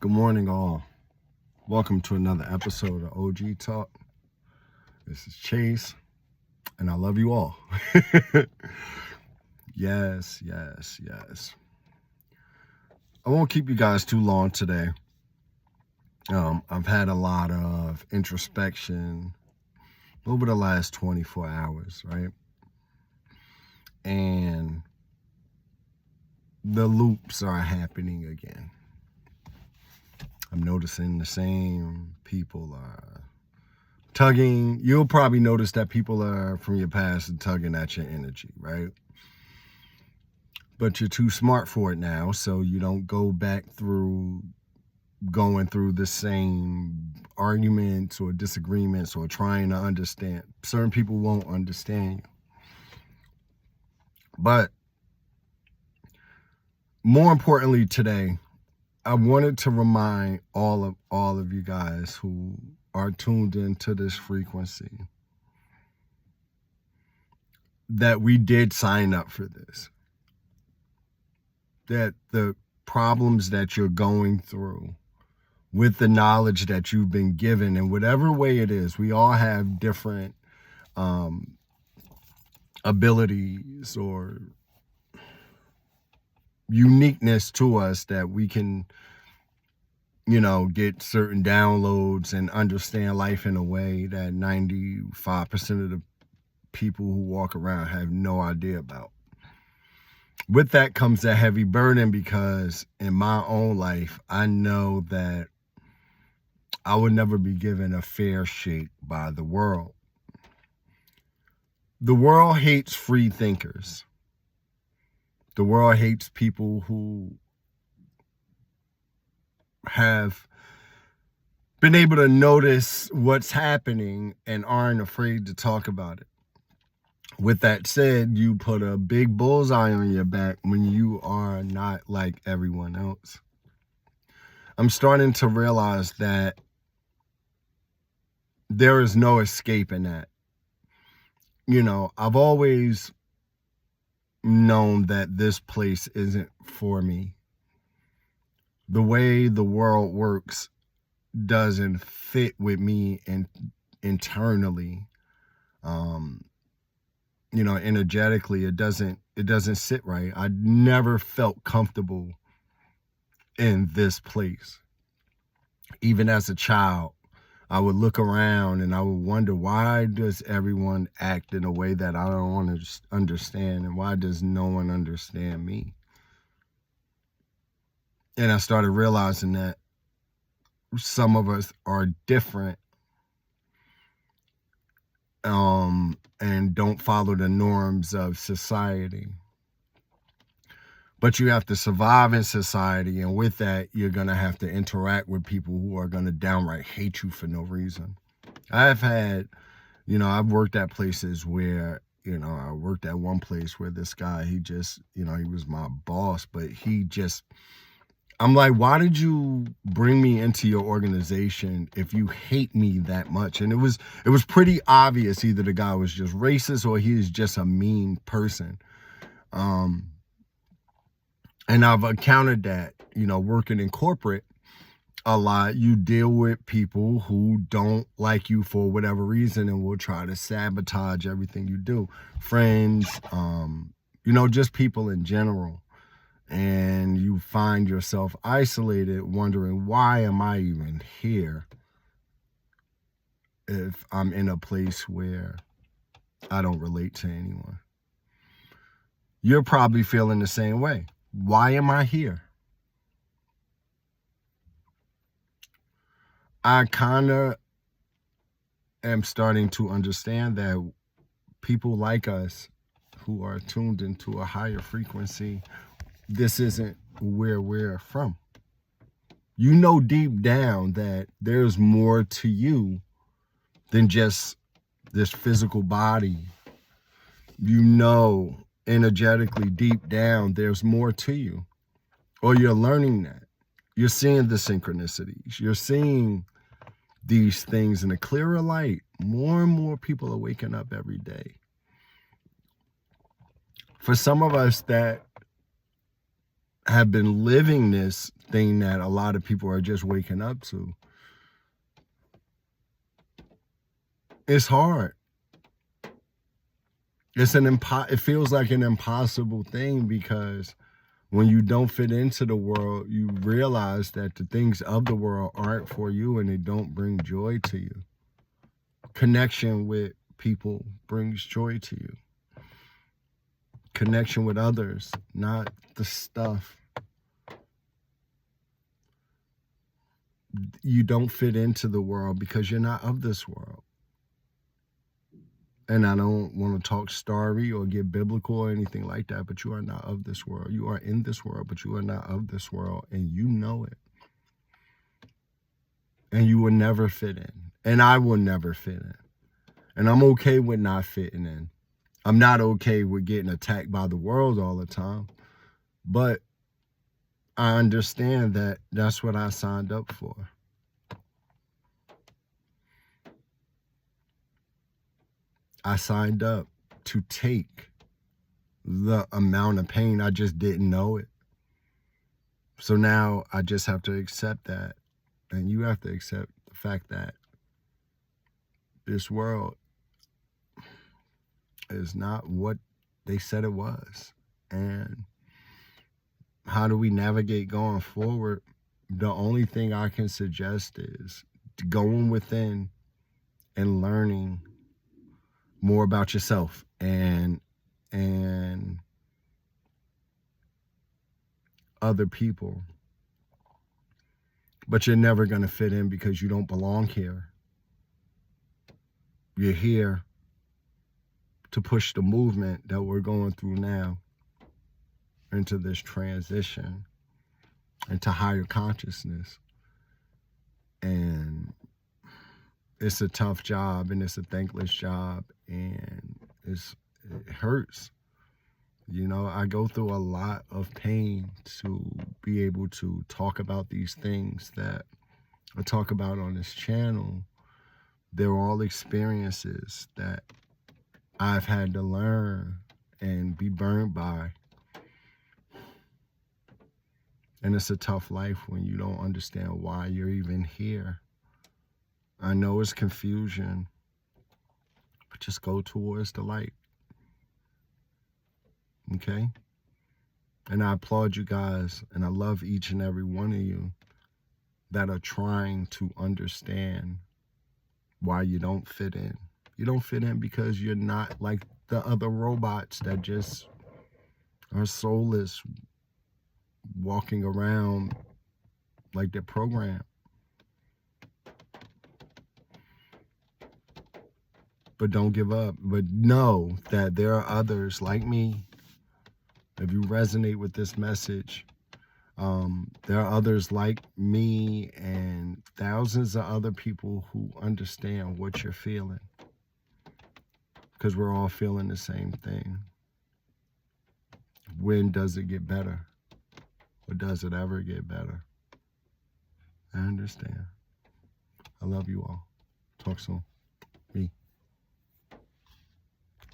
Good morning, all. Welcome to another episode of OG Talk. This is Chase, and I love you all. Yes. I won't keep you guys too long today. I've had a lot of introspection over the last 24 hours, right? And the loops are happening again. I'm noticing the same people are tugging. You'll probably notice that people are from your past tugging at your energy, right? But you're too smart for it now, so you don't go back through going through the same arguments or disagreements or trying to understand. Certain people won't understand you. But more importantly today, I wanted to remind all of you guys who are tuned into this frequency that we did sign up for this. That the problems that you're going through with the knowledge that you've been given, in whatever way it is, we all have different abilities or uniqueness to us that we can, get certain downloads and understand life in a way that 95% of the people who walk around have no idea about. With that comes a heavy burden, because in my own life, I know that I would never be given a fair shake by the world. The world hates free thinkers. The world hates people who have been able to notice what's happening and aren't afraid to talk about it. With that said, you put a big bullseye on your back when you are not like everyone else. I'm starting to realize that there is no escaping that. I've always known that this place isn't for me. The way the world works doesn't fit with me internally. Energetically, it doesn't sit right. I never felt comfortable in this place. Even as a child, I would look around and I would wonder, why does everyone act in a way that I don't want to understand, and why does no one understand me? And I started realizing that some of us are different and don't follow the norms of society. But you have to survive in society, and with that, you're going to have to interact with people who are going to downright hate you for no reason. I've worked at places where, I worked at one place where this guy, he was my boss, but I'm like, why did you bring me into your organization if you hate me that much? And it was pretty obvious either the guy was just racist or he is just a mean person. And I've encountered that, working in corporate a lot. You deal with people who don't like you for whatever reason and will try to sabotage everything you do. Friends, just people in general. And you find yourself isolated, wondering, why am I even here if I'm in a place where I don't relate to anyone? You're probably feeling the same way. Why am I here? I kind of am starting to understand that people like us who are tuned into a higher frequency, this isn't where we're from. Deep down that there's more to you than just this physical body. Energetically deep down, there's more to you. Or you're learning that. You're seeing the synchronicities. You're seeing these things in a clearer light. More and more people are waking up every day. For some of us, that have been living this thing that a lot of people are just waking up to. It's hard. It feels like an impossible thing, because when you don't fit into the world, you realize that the things of the world aren't for you and they don't bring joy to you. Connection with people brings joy to you. Connection with others, not the stuff. You don't fit into the world because you're not of this world. And I don't want to talk starry or get biblical or anything like that, but you are not of this world. You are in this world, but you are not of this world, and you know it. And you will never fit in. And I will never fit in. And I'm okay with not fitting in. I'm not okay with getting attacked by the world all the time. But I understand that that's what I signed up for. I signed up to take the amount of pain. I just didn't know it. So now I just have to accept that. And you have to accept the fact that this world is not what they said it was. And how do we navigate going forward? The only thing I can suggest is going within and learning more about yourself and other people. But you're never going to fit in because you don't belong here. You're here to push the movement that we're going through now into this transition into higher consciousness. And it's a tough job, and it's a thankless job, and it hurts. You know, I go through a lot of pain to be able to talk about these things that I talk about on this channel. They're all experiences that I've had to learn and be burned by. And it's a tough life when you don't understand why you're even here. I know it's confusion, but just go towards the light. Okay? And I applaud you guys, and I love each and every one of you that are trying to understand why you don't fit in. You don't fit in because you're not like the other robots that just are soulless, walking around like they're programmed. But don't give up. But know that there are others like me. If you resonate with this message, there are others like me and thousands of other people who understand what you're feeling, because we're all feeling the same thing. When does it get better? Or does it ever get better? I understand. I love you all. Talk soon.